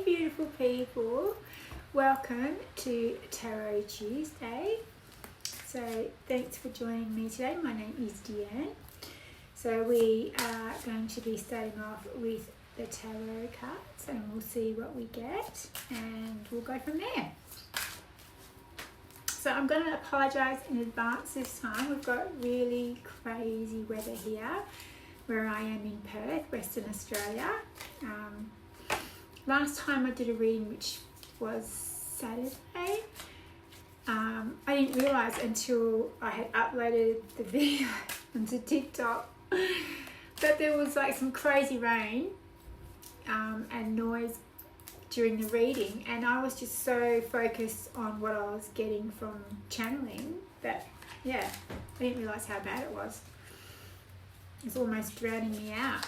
beautiful people, welcome to Tarot Tuesday. So thanks for joining me today. My name is Deanne. So we are going to be starting off with the tarot cards and we'll see what we get and we'll go from there. So I'm going to apologise in advance this time. We've got really crazy weather here where I am in Perth, Western Australia. Last time I did a reading, which was Saturday, I didn't realise until I had uploaded the video onto TikTok that there was like some crazy rain and noise during the reading, and I was just so focused on what I was getting from channeling that, yeah, I didn't realise how bad it was. It's almost drowning me out.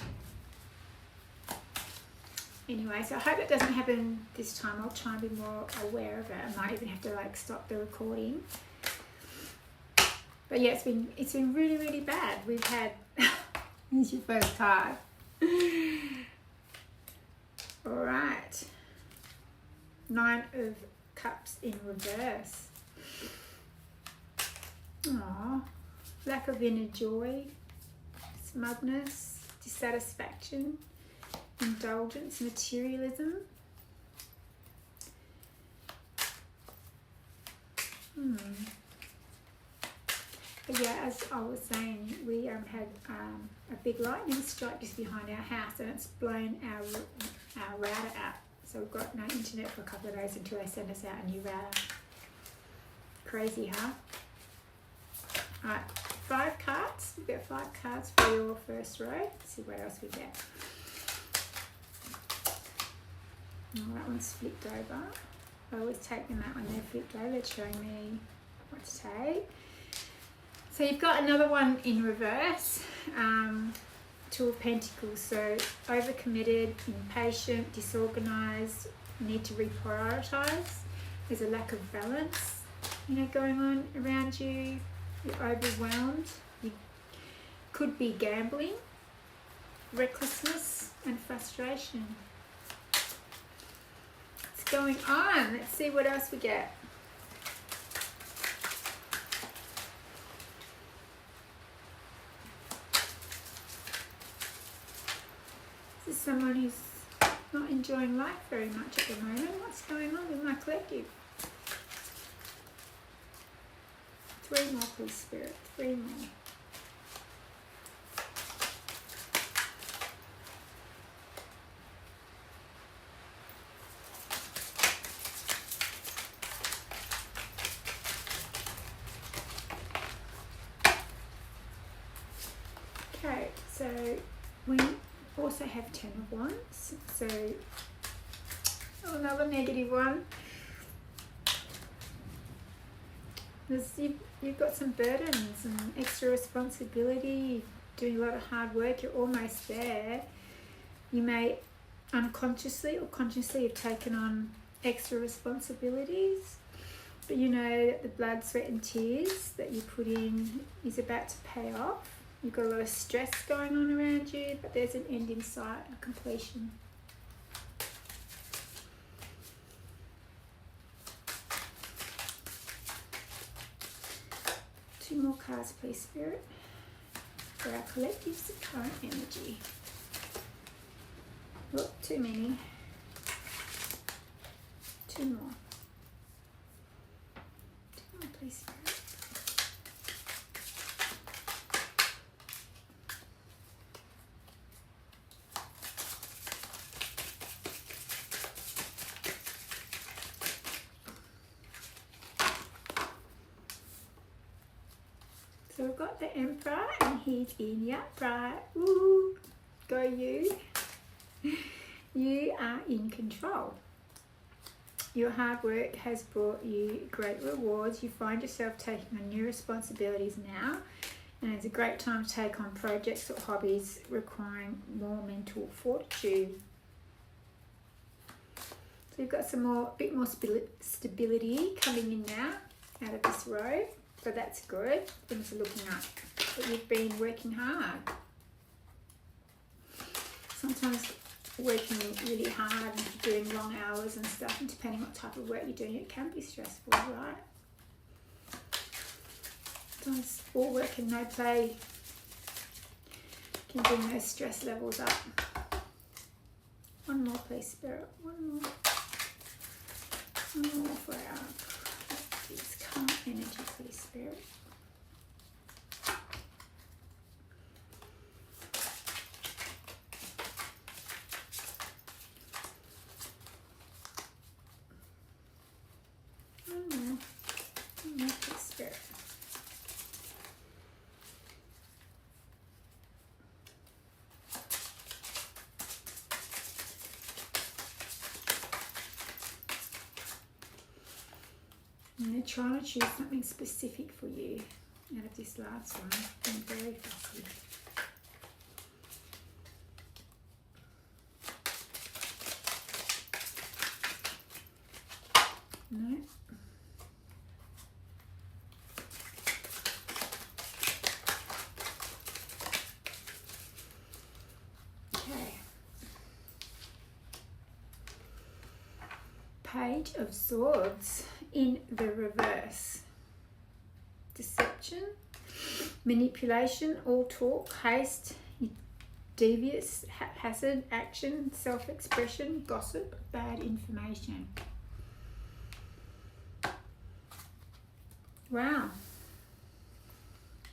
Anyway, so I hope it doesn't happen this time. I'll try and be more aware of it. I might even have to like stop the recording. But yeah, it's been really, really bad. We've had here's your first card. Alright. 9 of Cups in reverse. Aww. Lack of inner joy, smugness, dissatisfaction, indulgence, materialism. But yeah, as I was saying, we had a big lightning strike just behind our house, and it's blown our router out. So we've got no internet for a couple of days until they send us out a new router. Crazy, huh? Alright, 5 cards. We've got 5 cards for your first row. Let's see what else we get. Oh, that one's flipped over. I always take them out when they're flipped over. It's showing me what to take. So you've got another one in reverse. 2 of Pentacles. So overcommitted, impatient, disorganized, need to reprioritize. There's a lack of balance, going on around you. You're overwhelmed. You could be gambling, recklessness, and frustration. What's going on? Let's see what else we get. This is someone who's not enjoying life very much at the moment. What's going on with my collective? 3 more, please, Spirit. 3 more. Okay, so we also have 10 of Wands. So another negative one. You've got some burdens and extra responsibility, doing a lot of hard work, you're almost there. You may unconsciously or consciously have taken on extra responsibilities, but you know that the blood, sweat and tears that you put in is about to pay off. You've got a lot of stress going on around you, but there's an end in sight, a completion. Two more cards, please, Spirit, for our collective's current energy. Oh, too many. 2 more. 2 more, please, Spirit. So we've got the Emperor and he's in the upright. Woo! Go you. You are in control. Your hard work has brought you great rewards. You find yourself taking on new responsibilities now, and it's a great time to take on projects or hobbies requiring more mental fortitude. So you've got a bit more stability coming in now out of this row. So that's good. Things are looking up. But you've been working hard. Sometimes working really hard and doing long hours and stuff, and depending what type of work you're doing, it can be stressful, right? Sometimes all work and no play can bring those stress levels up. One more, please, Spirit. One more. One more for this calm energy, please, Spirit. One more, please, Spirit. And they're trying to choose something specific for you out of this last one. I'm very fussy. No. Okay. Page of Swords in the reverse. Deception, manipulation, all talk, haste, devious, haphazard action, self-expression, gossip, bad information. Wow.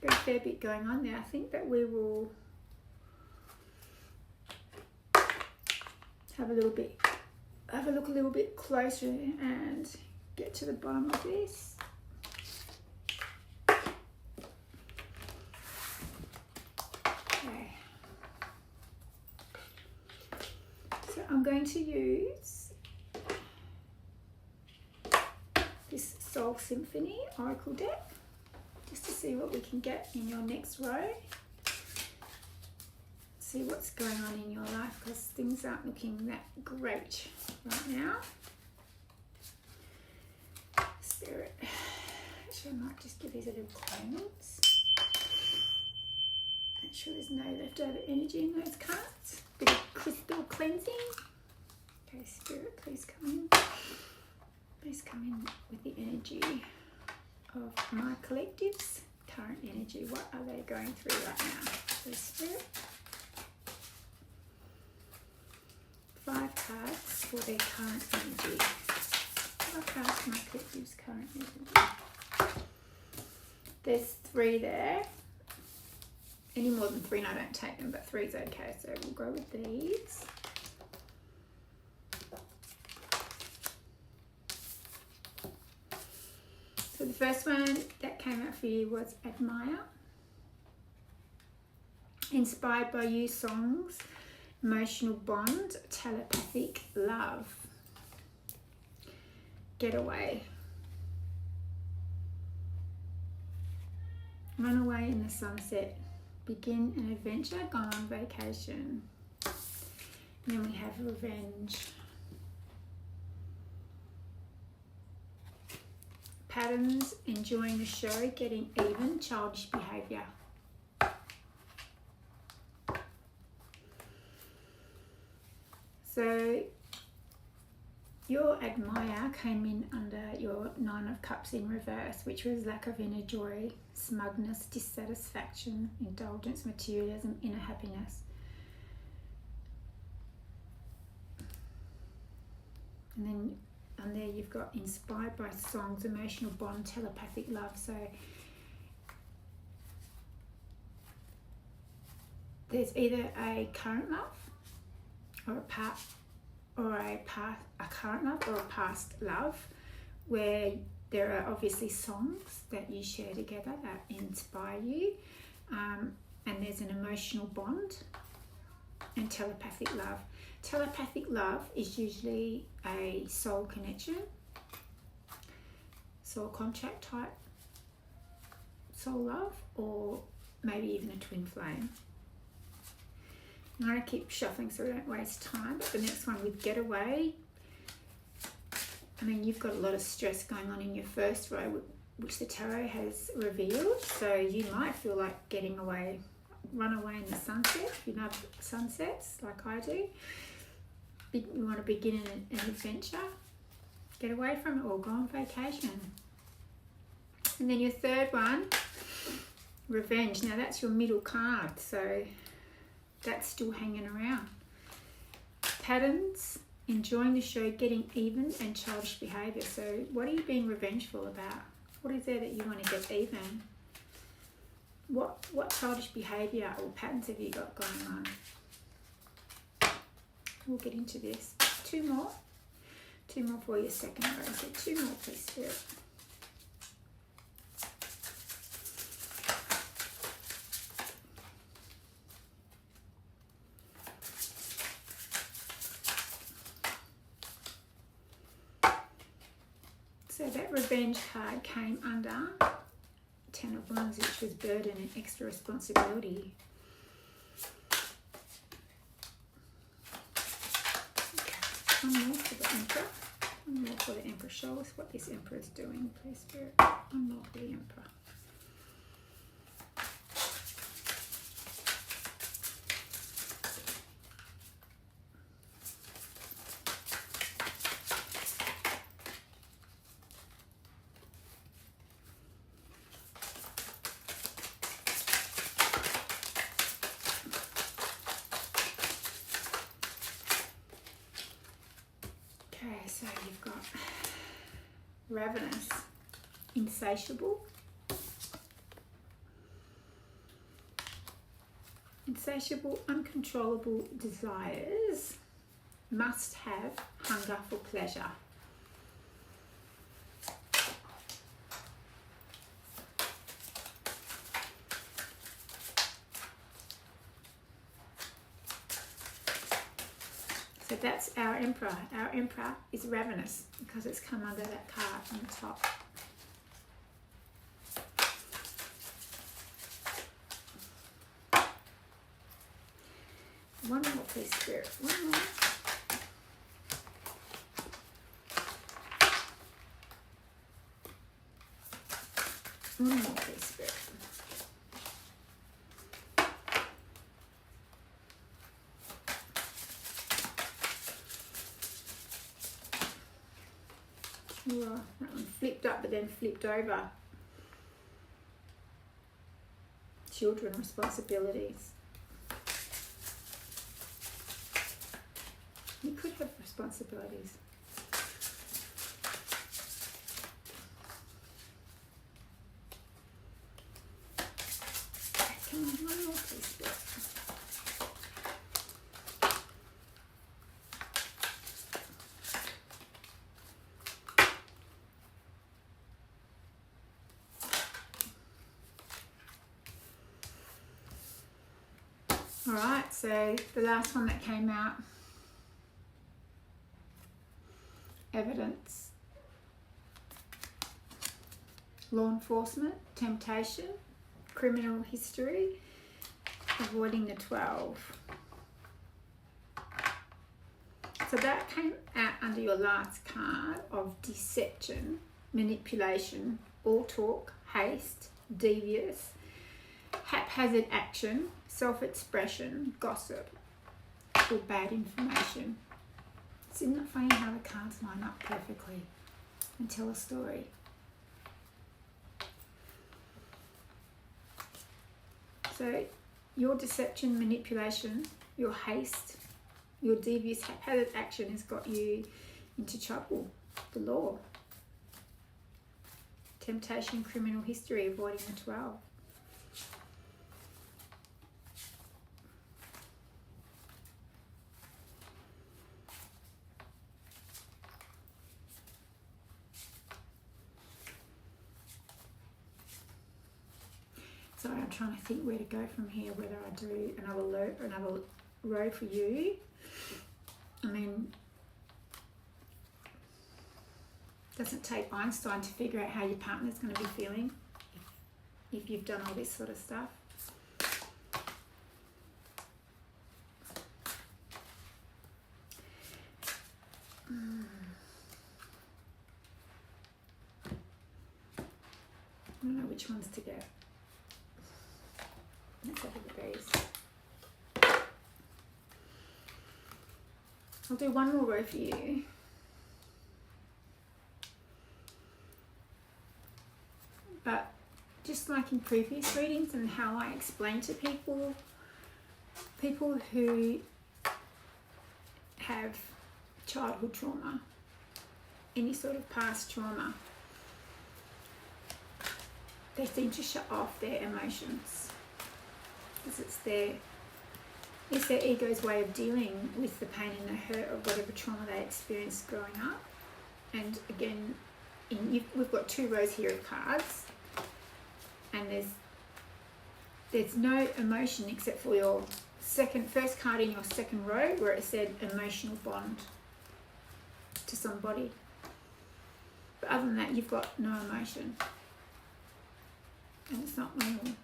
Got a fair bit going on there. I think that we will have a look a little bit closer and get to the bottom of this. Okay. So I'm going to use this Soul Symphony Oracle deck just to see what we can get in your next row. See what's going on in your life, because things aren't looking that great right now. Spirit, actually I might just give these a little cleanse. Make sure there's no leftover energy in those cards. Bit of crystal cleansing. Okay, Spirit, please come in. Please come in with the energy of my collectives. Current energy, what are they going through right now? Please, Spirit. 5 cards for their current energy. 5 cards for my collective's current energy. There's 3 there. Any more than 3 and I don't take them, but 3 is okay, so we'll go with these. So the first one that came out for you was Admire. Inspired by you songs, emotional bond, telepathic love. Getaway. Run away in the sunset. Begin an adventure, go on vacation. And then we have revenge. Patterns, enjoying the show, getting even, childish behaviour. So your Admire came in under your 9 of Cups in reverse, which was lack of inner joy, smugness, dissatisfaction, indulgence, materialism, inner happiness. And then on there you've got inspired by songs, emotional bond, telepathic love. So there's either a current love or a current love or a past love, where there are obviously songs that you share together that inspire you, and there's an emotional bond and telepathic love. Telepathic love is usually a soul connection, soul contract type soul love, or maybe even a twin flame. I'm going to keep shuffling so we don't waste time. But the next one with Getaway, I mean, you've got a lot of stress going on in your first row, which the tarot has revealed. So you might feel like getting away, run away in the sunset. You love sunsets like I do. we want to begin an adventure. Get away from it all, go on vacation. And then your third one, revenge. Now that's your middle card, so that's still hanging around. Patterns, enjoying the show, getting even, and childish behaviour. So what are you being revengeful about? What is there that you want to get even? What childish behaviour or patterns have you got going on? We'll get into this. Two more for your second row. So two more, please, Spirit. So that revenge card came under Ten of Wands, which was burden and extra responsibility. Okay. One more for the Emperor. One more for the Emperor. Show us what this Emperor is doing, please, Spirit. One more for the Emperor. Okay, so you've got ravenous, insatiable, uncontrollable desires, must have, hunger for pleasure. So that's our Emperor. Our Emperor is ravenous because it's come under that card on the top. One more, please, Spirit. One more. One more, please, Spirit. Oh, that one flipped up but then flipped over. Children, responsibilities. You could have responsibilities. Okay, come on, one more, please, Spirit. Alright, so the last one that came out, evidence, law enforcement, temptation, criminal history, avoiding the 12. So that came out under your last card of deception, manipulation, all talk, haste, devious, haphazard action, self-expression, gossip, or bad information. Isn't it funny how the cards line up perfectly and tell a story? So your deception, manipulation, your haste, your devious, haphazard action has got you into trouble. The law. Temptation, criminal history, avoiding the 12. Sorry, I'm trying to think where to go from here, whether I do another row for you. I mean, doesn't take Einstein to figure out how your partner's going to be feeling if you've done all this sort of stuff. I don't know which ones to get. Let's have a look at these. I'll do one more row for you. But just like in previous readings and how I explain to people who have childhood trauma, any sort of past trauma, they seem to shut off their emotions because it's their ego's way of dealing with the pain and the hurt of whatever trauma they experienced growing up. And again, we've got 2 rows here of cards, and there's no emotion except for your first card in your second row where it said emotional bond to somebody. But other than that, you've got no emotion, and it's not normal.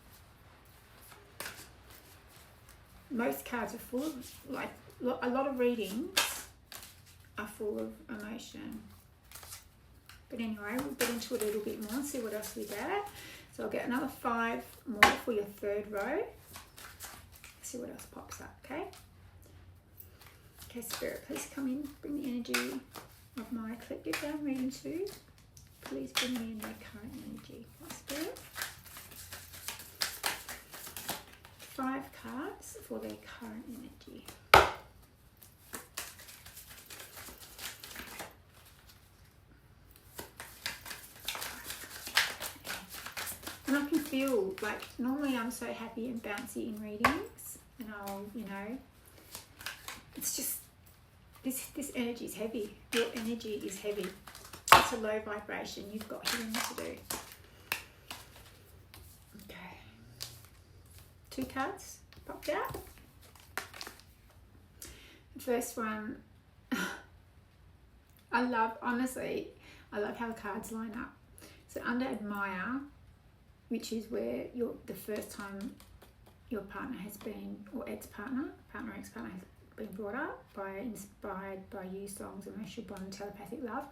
Most cards are full of, like, a lot of readings are full of emotion. But anyway, we'll get into it a little bit more and see what else we get. So I'll get another 5 more for your third row. See what else pops up, okay? Okay, Spirit, please come in. Bring the energy of my collective down reading too. Please bring me in their current energy. Okay, Spirit. 5 cards for their current energy. And I can feel, like, normally I'm so happy and bouncy in readings, and I'll, it's just, this energy is heavy. Your energy is heavy. It's a low vibration. You've got healing to do. Okay. 2 cards popped out. The first one, honestly, I love how the cards line up. So under Admire, which is where the first time your partner has been, or ex-partner, ex-partner has been brought up by, inspired by you, songs, emotional bond, telepathic love,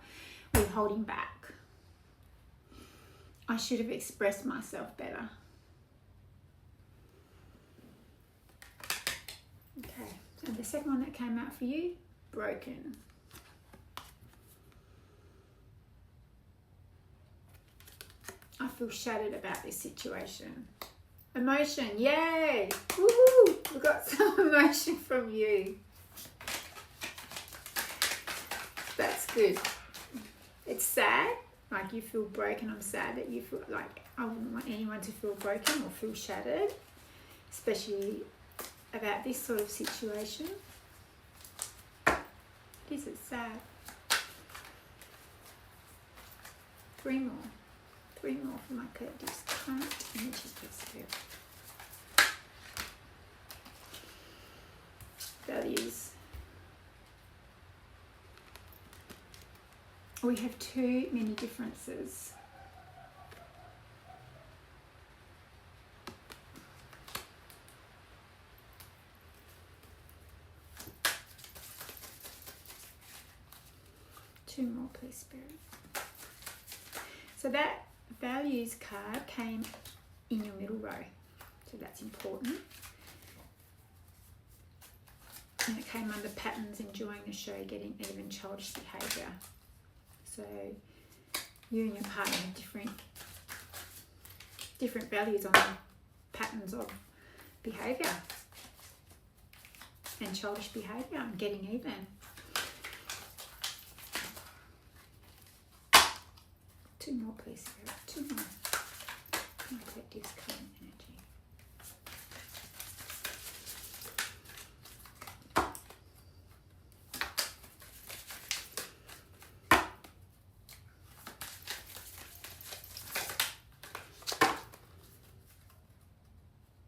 we're holding back. I should have expressed myself better. Okay, and the second one that came out for you, broken. I feel shattered about this situation. Emotion, yay! Woo! We got some emotion from you. That's good. It's sad, like you feel broken. I'm sad that you feel like I wouldn't want anyone to feel broken or feel shattered, especially about this sort of situation. It's sad. 3 more. 3 more for my collective's current energy, Spirit. Values. We have too many differences. Two more, please, Spirit. So that values card came in your middle row, so that's important. And it came under patterns, enjoying the show, getting even, childish behaviour. So you and your partner have different values on patterns of behaviour and childish behaviour and getting even. Two more, please, Spirit. 2 more. My collective's current energy.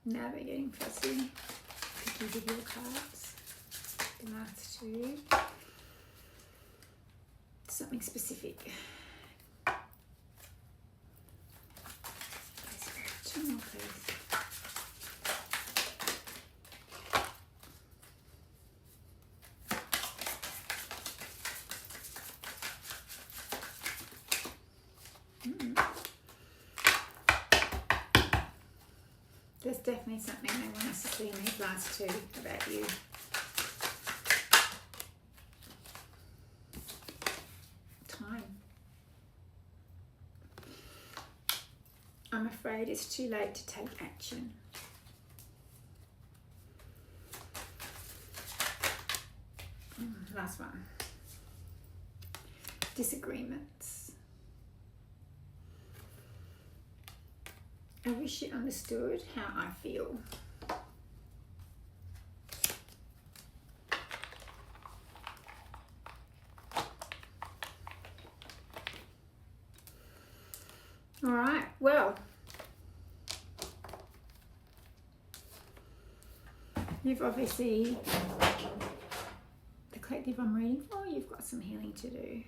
Now we're getting fussy. Picky with your cards. The last 2. Something specific. 2 more, please. There's definitely something they want us to see in these last 2 about you. I'm afraid it's too late to take action. Last one. Disagreements. I wish you understood how I feel. All right, well, you've obviously, the collective I'm reading for, you've got some healing to do.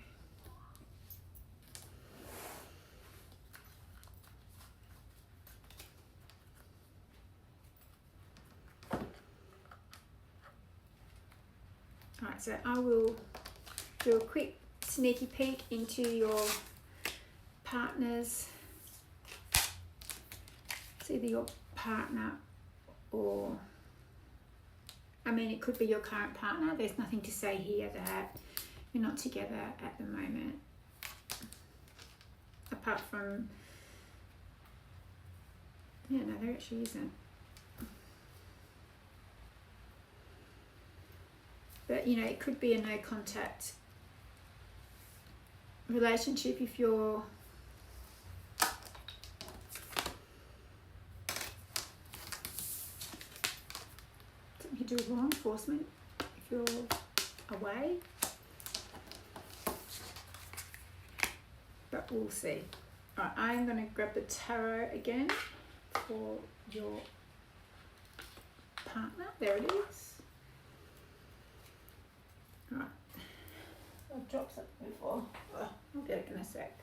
All right, so I will do a quick sneaky peek into your partner's. It's either your partner or, I mean, it could be your current partner. There's nothing to say here that you're not together at the moment. Apart from, yeah, no, there actually isn't. But, you know, it could be a no contact relationship if you're something to do with law enforcement, if you're away. But we'll see. Alright, I'm going to grab the tarot again for your partner. There it is. Alright. I'll drop something before. Oh, I'll get it in a sec.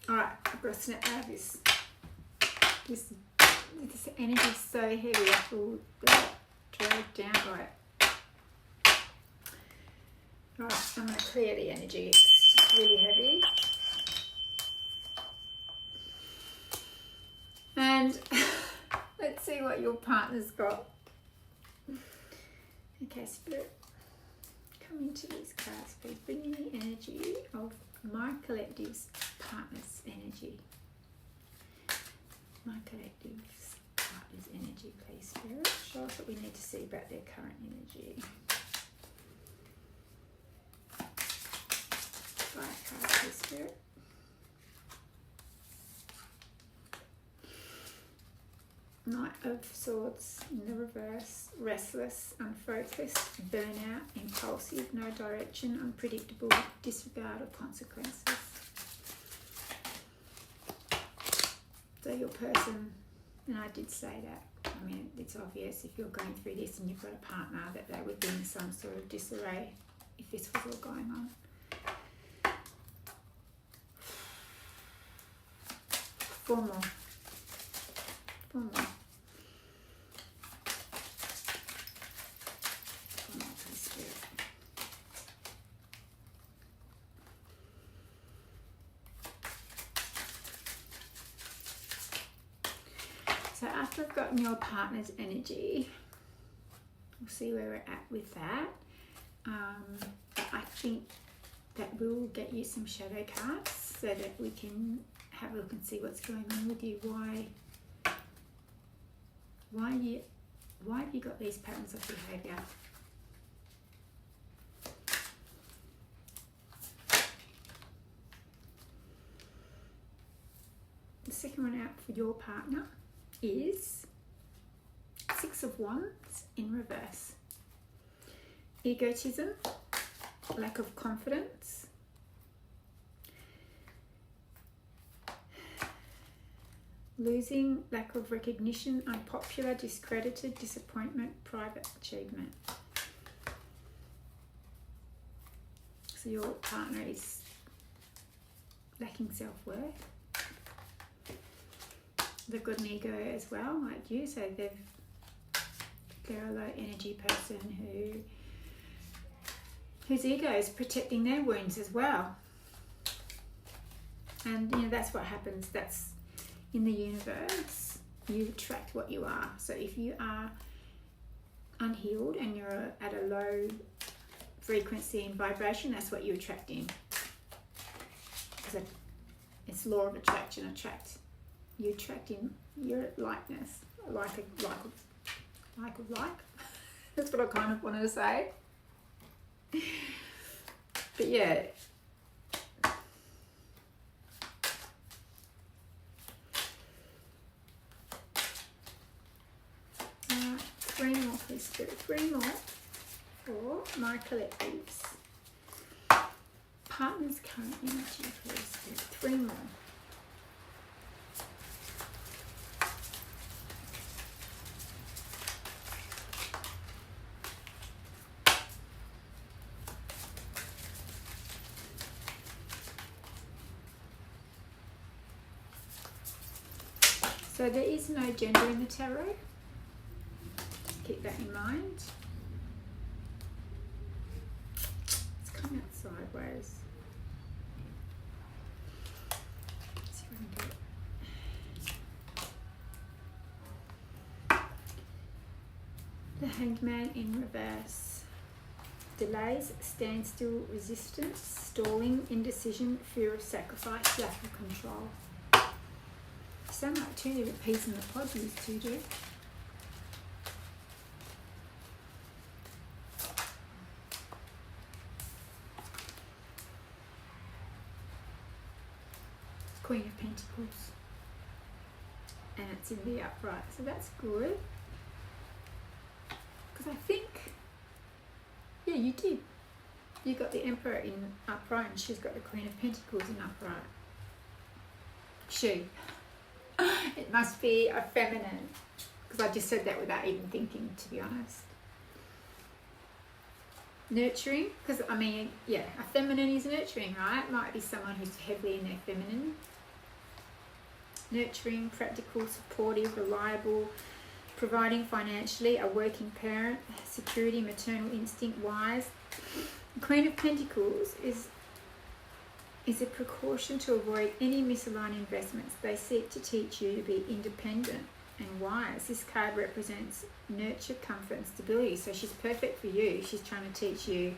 Alright, I've got to snap out of this. This energy is so heavy, I feel dragged down by it. Alright, I'm going to clear the energy. It's really heavy. And let's see what your partner's got. Okay, Spirit, come into these cards, please. Bring me the energy of my collective's partner's energy. My collective's partner's energy, please, Spirit. Show us what we need to see about their current energy. Right, card, please, Spirit. Knight of Swords in the reverse, restless, unfocused, burnout, impulsive, no direction, unpredictable, disregard of consequences. So your person, and I did say that, I mean, it's obvious if you're going through this and you've got a partner that they would be in some sort of disarray if this was all going on. Four more. Four more. So after I've gotten your partner's energy, we'll see where we're at with that. But I think that will get you some shadow cards so that we can have a look and see what's going on with you. Why have you got these patterns of behaviour? The second one out for your partner is Six of Wands in reverse. Egotism, lack of confidence, losing, lack of recognition, unpopular, discredited, disappointment, private achievement. So your partner is lacking self-worth. They've got an ego as well, like you, so they're a low energy person whose ego is protecting their wounds as well. And you know, that's what happens. That's in the universe. You attract what you are. So if you are unhealed and you're at a low frequency and vibration, that's what you attract in. It's law of attraction. You attract in your likeness, like. That's what I kind of wanted to say. But yeah. Three more, please, Spirit. 3 more for my collectives. Partner's current energy, please, Spirit. 3 more. So there is no gender in the tarot. Just keep that in mind. It's come out sideways. Let's see if I can do it. The Hanged Man in reverse. Delays, standstill, resistance, stalling, indecision, fear of sacrifice, lack of control. Sound like 2 different peas in the pod, these 2 do. Queen of Pentacles. And it's in the upright, so that's good. Because I think, yeah, you did. You got the Emperor in upright and she's got the Queen of Pentacles in upright. She. It must be a feminine, because I just said that without even thinking, to be honest. Nurturing, because I mean, yeah, a feminine is nurturing, right? Might be someone who's heavily in their feminine. Nurturing, practical, supportive, reliable, providing financially, a working parent, security, maternal instinct, wise. Queen of Pentacles is a precaution to avoid any misaligned investments. They seek to teach you to be independent and wise. This card represents nurture, comfort and stability. So she's perfect for you. She's trying to teach you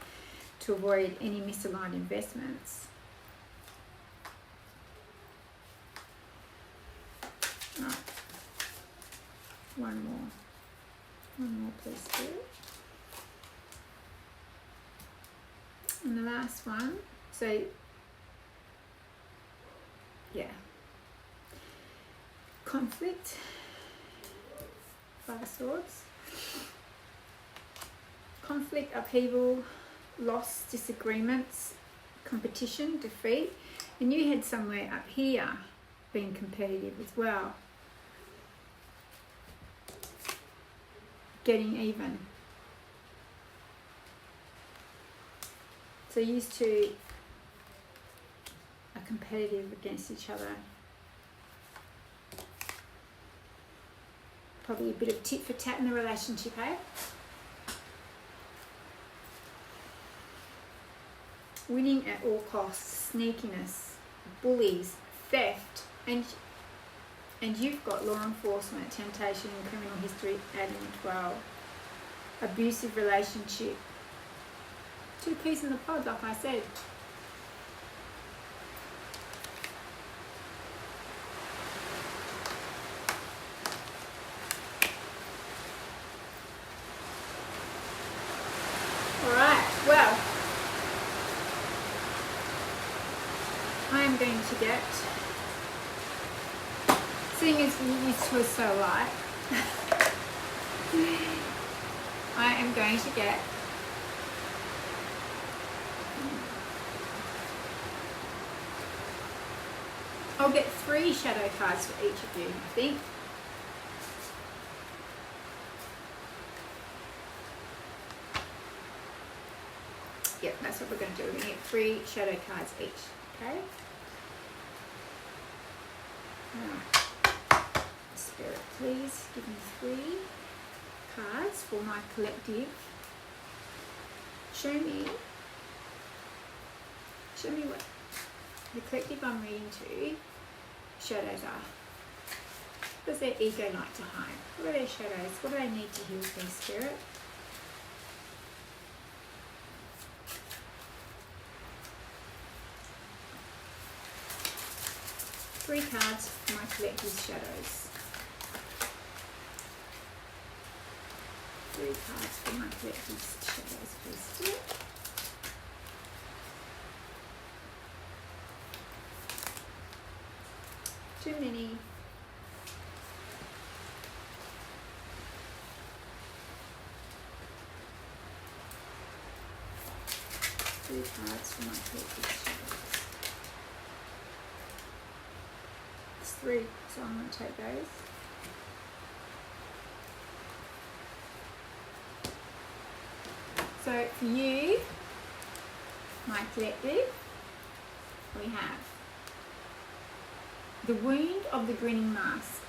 to avoid any misaligned investments. Right. One more please, Spirit. And the last one. So yeah, conflict, 5 of Swords, conflict, upheaval, loss, disagreements, competition, defeat, and you had somewhere up here being competitive as well, getting even. So used to are competitive against each other. Probably a bit of tit for tat in the relationship, eh? Winning at all costs, sneakiness, bullies, theft, and you've got law enforcement, temptation, and criminal history adding 12. Abusive relationship. 2 peas in the pod, like I said. Well, I am going to get, seeing as this was so light, I am going to get I'll get 3 shadow cards for each of you, I think. Yep, that's what we're going to do. We're going to get 3 shadow cards each, okay? Now, Spirit, please give me 3 cards for my collective. Show me what the collective I'm reading to shadows are. What does their ego like to hide? What are their shadows? What do they need to heal, please, Spirit? 3 cards for my collector's shadows. 3 cards for my collector's shadows, please. Too many. Three cards for my collector's shadows. It's 3, so I'm going to take those. So for you, my collective, we have the wound of the grinning mask.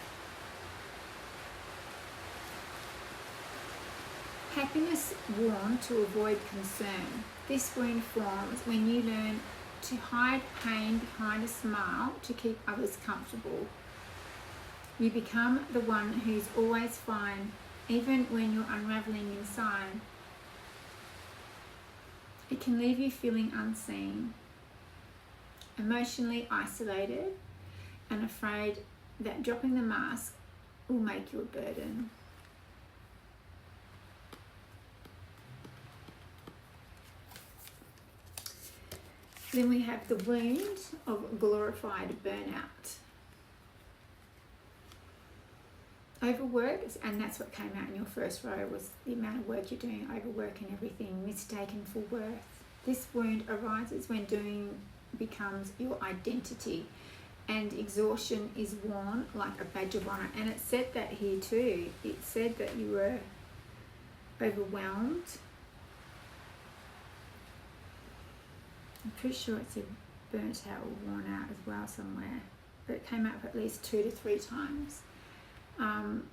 Happiness worn to avoid concern. This wound forms when you learn to hide pain behind a smile to keep others comfortable. You become the one who's always fine, even when you're unraveling inside. It can leave you feeling unseen, emotionally isolated, and afraid that dropping the mask will make you a burden. Then we have the wound of glorified burnout. Overwork, and that's what came out in your first row, was the amount of work you're doing, overwork and everything, mistaken for worth. This wound arises when doing becomes your identity, and exhaustion is worn like a badge of honor. And it said that here too. It said that you were overwhelmed. I'm pretty sure it said burnt out or worn out as well somewhere, but it came out at least 2 to 3 times. And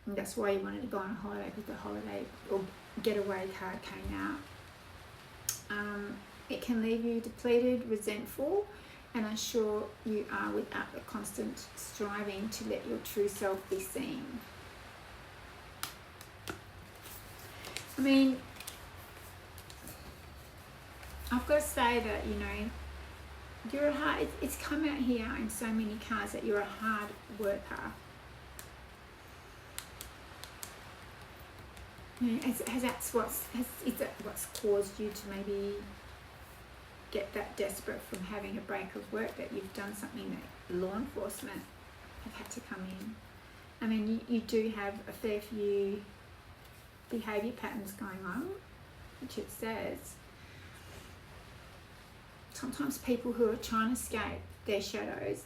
that's why you wanted to go on a holiday, because the holiday or getaway card came out. It can leave you depleted, resentful, and unsure you are without the constant striving to let your true self be seen. I mean, I've got to say that, you know, you're a hard, it's come out here in so many cards that you're a hard worker. You know, is that what's caused you to maybe get that desperate from having a break of work, that you've done something that law enforcement have had to come in? I mean, you do have a fair few behaviour patterns going on, which it says. Sometimes people who are trying to escape their shadows,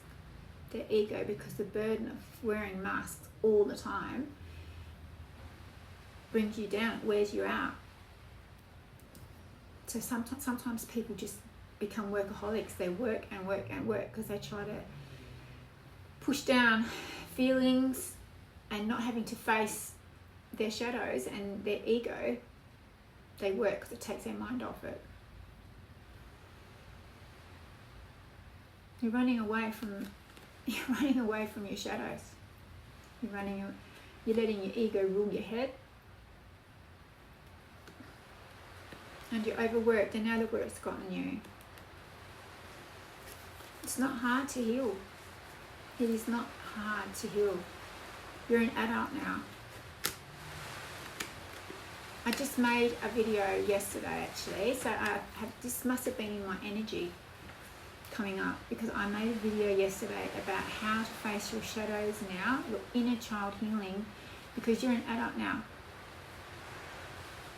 their ego, because the burden of wearing masks all the time brings you down, it wears you out. So sometimes people just become workaholics. They work and work and work because they try to push down feelings and not having to face their shadows and their ego. They work because it takes their mind off it. You're running away from your shadows. You're letting your ego rule your head. And you're overworked, and now look where it's gotten you. It's not hard to heal. It is not hard to heal. You're an adult now. I just made a video yesterday actually, so this must have been in my energy coming up, because I made a video yesterday about how to face your shadows now, your inner child healing, because you're an adult now.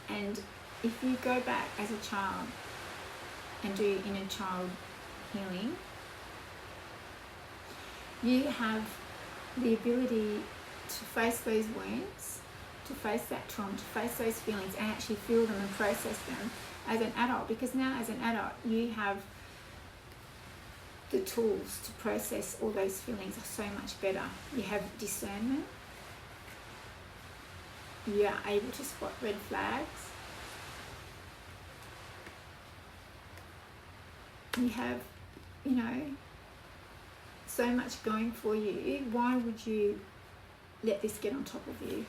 And if you go back as a child and do inner child healing, you have the ability to face those wounds, to face that trauma, to face those feelings and actually feel them and process them as an adult. Because now as an adult, you have the tools to process all those feelings so much better. You have discernment. You are able to spot red flags. You have, you know, so much going for you. Why would you let this get on top of you?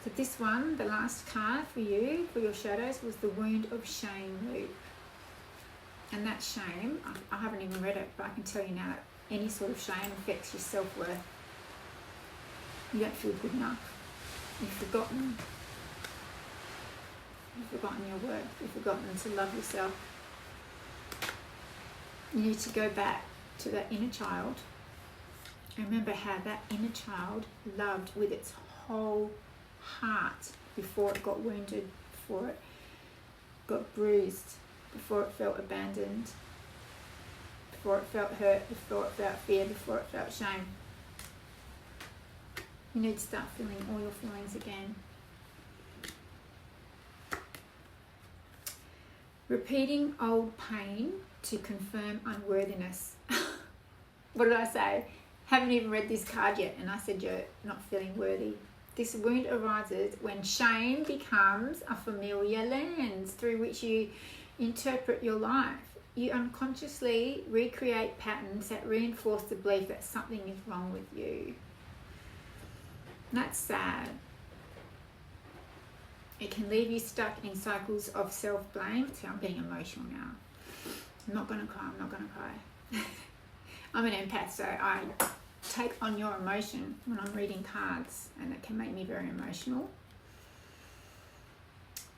So this one, the last card for you, for your shadows, was the wound of shame loop. And that shame, I haven't even read it, but I can tell you now that any sort of shame affects your self-worth. You don't feel good enough. You've forgotten your worth. You've forgotten to love yourself. You need to go back to that inner child. Remember how that inner child loved with its whole heart before it got wounded, before it got bruised, before it felt abandoned, before it felt hurt, before it felt fear, before it felt shame. You need to start feeling all your feelings again. Repeating old pain to confirm unworthiness. What did I say? Haven't even read this card yet, and I said you're not feeling worthy. This wound arises when shame becomes a familiar lens through which you interpret your life. You unconsciously recreate patterns that reinforce the belief that something is wrong with you. And that's sad. It can leave you stuck in cycles of self-blame. See, I'm getting emotional now. I'm not going to cry. I'm an empath, so I take on your emotion when I'm reading cards, and it can make me very emotional.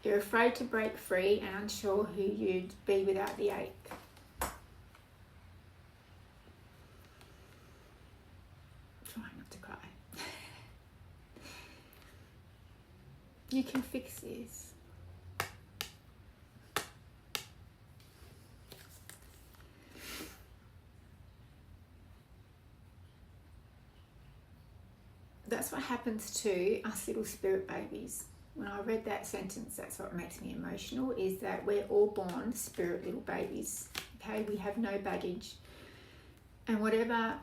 You're afraid to break free and unsure who you'd be without the ache. Trying not to cry. You can fix this. That's what happens to us little spirit babies. When I read that sentence, that's what makes me emotional, is that we're all born spirit little babies. Okay, we have no baggage. And whatever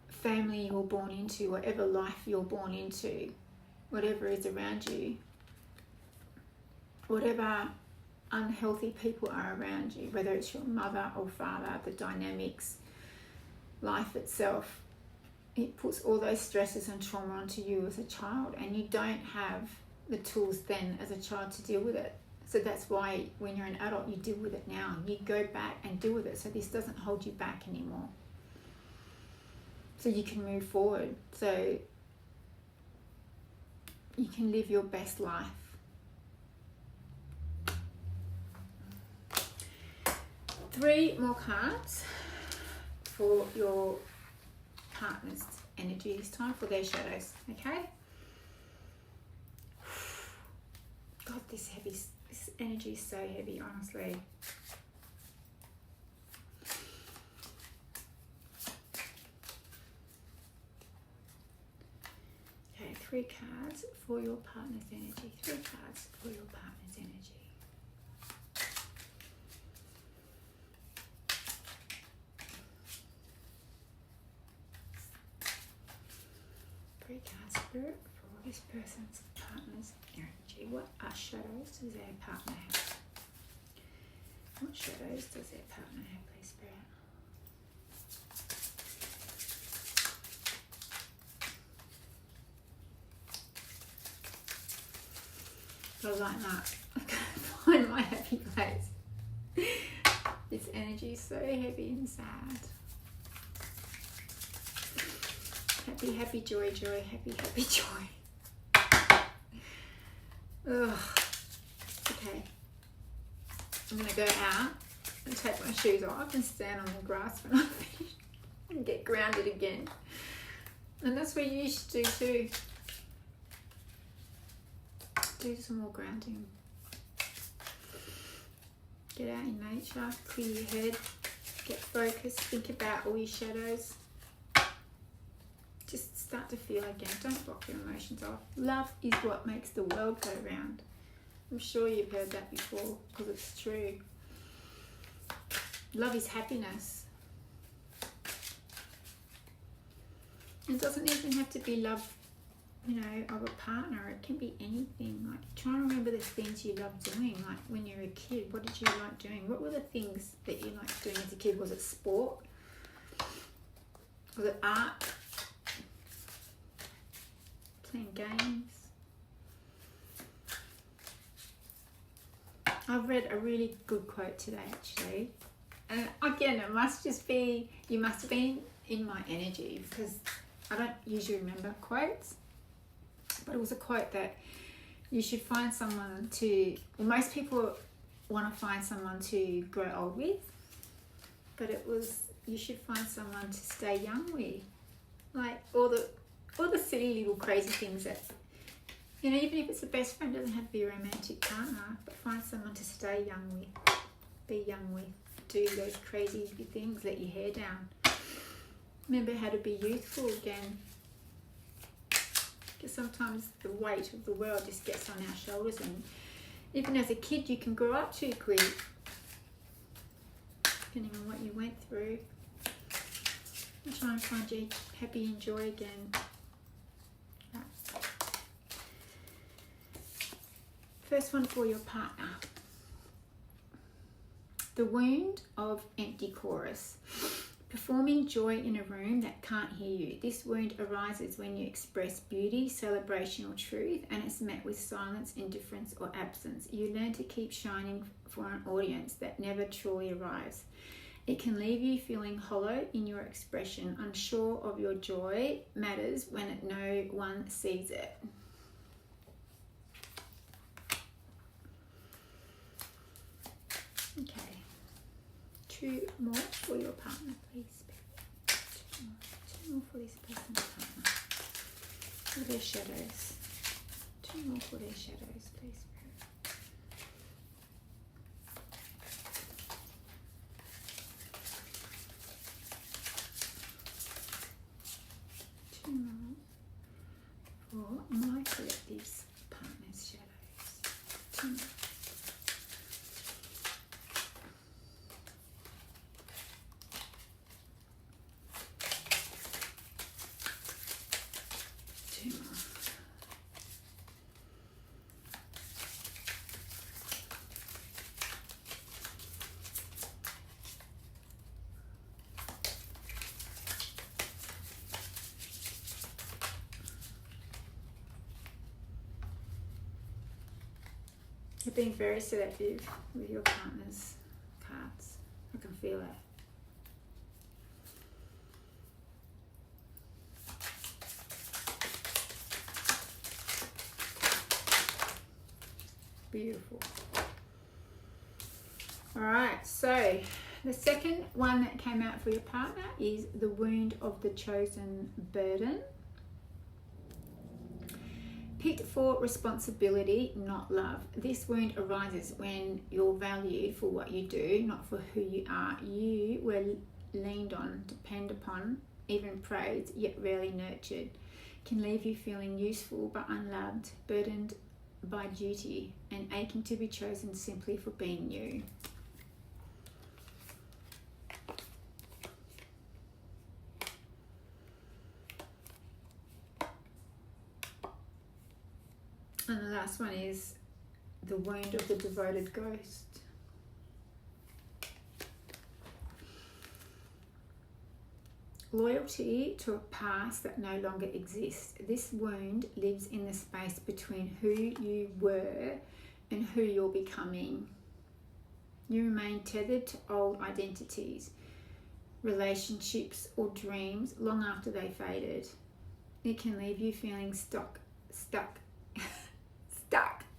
family you're born into, whatever life you're born into, whatever is around you, whatever unhealthy people are around you, whether it's your mother or father, the dynamics, life itself, it puts all those stresses and trauma onto you as a child, and you don't have the tools then as a child to deal with it. So that's why when you're an adult, you deal with it now. You go back and deal with it, so this doesn't hold you back anymore. So you can move forward, so you can live your best life. Three more cards for your partner's energy this time, for their shadows, okay? God, this energy is so heavy, honestly. Okay, 3 cards for your partner's energy. 3 cards for your partner's energy. 3 cards, Spirit, for this person's partner's energy. What shadows does their partner have? What shadows does their partner have, please, Spirit? I like that. I can't find my happy place. This energy is so heavy and sad. Happy, happy, joy, joy, happy, happy, joy. Ugh. Okay. I'm going to go out and take my shoes off and stand on the grass when I finish and get grounded again. And that's what you should do too. Do some more grounding. Get out in nature, clear your head, get focused, think about all your shadows. Just start to feel again. Don't block your emotions off. Love is what makes the world go round. I'm sure you've heard that before, because it's true. Love is happiness. It doesn't even have to be love, you know, of a partner. It can be anything. Like, try and remember the things you loved doing. Like when you were a kid, what did you like doing? What were the things that you liked doing as a kid? Was it sport? Was it art? Playing games? I've read a really good quote today, actually. And again, it must just be, you must have been in my energy, because I don't usually remember quotes, but it was a quote that you should find someone to, well, most people want to find someone to grow old with, but it was, you should find someone to stay young with. Like all the silly little crazy things that, you know, even if it's a best friend, doesn't have to be a romantic partner, but find someone to stay young with, be young with, do those crazy things, let your hair down. Remember how to be youthful again. Because sometimes the weight of the world just gets on our shoulders, and even as a kid you can grow up too quick, depending on what you went through. I'm trying to find you happy and joy again. Right. First one for your partner. The wound of empty chorus. Performing joy in a room that can't hear you. This wound arises when you express beauty, celebration, or truth, and it's met with silence, indifference, or absence. You learn to keep shining for an audience that never truly arrives. It can leave you feeling hollow in your expression, unsure of your joy matters when no one sees it. Okay. 2 more for your partner, please. 2 more for this person's partner. For their shadows. 2 more for their shadows, please. 2 more for my collective's partner's shadows. 2 more. You're being very selective with your partner's cards. I can feel it. Beautiful. All right, so the second one that came out for your partner is the wound of the chosen burden. Picked for responsibility, not love. This wound arises when you're valued for what you do, not for who you are. You were leaned on, depended upon, even praised, yet rarely nurtured. Can leave you feeling useful but unloved, burdened by duty, and aching to be chosen simply for being you. And the last one is the wound of the devoted ghost. Loyalty to a past that no longer exists. This wound lives in the space between who you were and who you're becoming. You remain tethered to old identities, relationships, or dreams long after they faded. It can leave you feeling stuck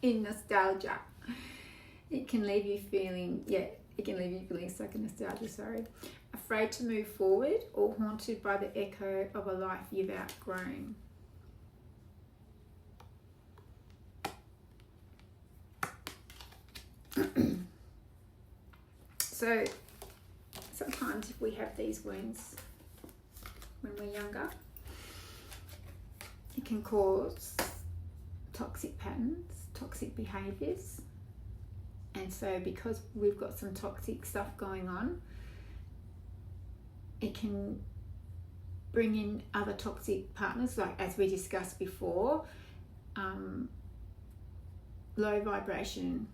in nostalgia. It can leave you feeling stuck in nostalgia, afraid to move forward or haunted by the echo of a life you've outgrown. So sometimes if we have these wounds when we're younger, it can cause toxic patterns, toxic behaviours. And so because we've got some toxic stuff going on, it can bring in other toxic partners, like as we discussed before, low vibration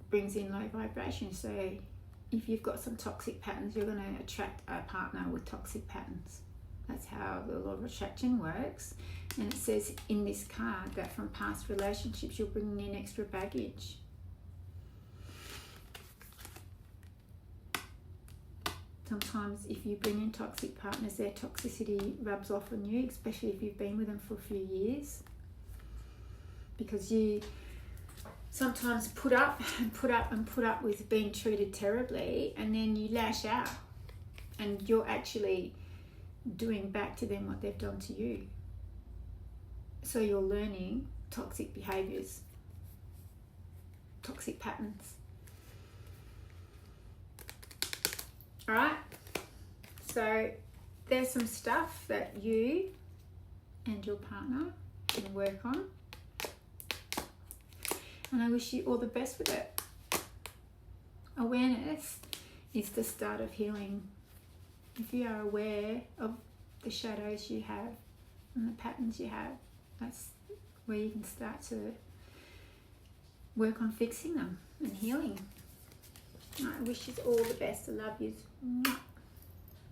brings in low vibration. So if you've got some toxic patterns, you're going to attract a partner with toxic patterns. That's how the law of attraction works. And it says in this card that from past relationships, you're bringing in extra baggage. Sometimes if you bring in toxic partners, their toxicity rubs off on you, especially if you've been with them for a few years, because you sometimes put up and put up and put up with being treated terribly, and then you lash out and you're actually doing back to them what they've done to you. So you're learning toxic behaviours, toxic patterns. Alright, so there's some stuff that you and your partner can work on, and I wish you all the best with it. Awareness is the start of healing. If you are aware of the shadows you have and the patterns you have, that's where you can start to work on fixing them and healing. I wish you all the best. I love you.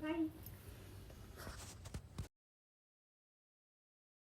Bye.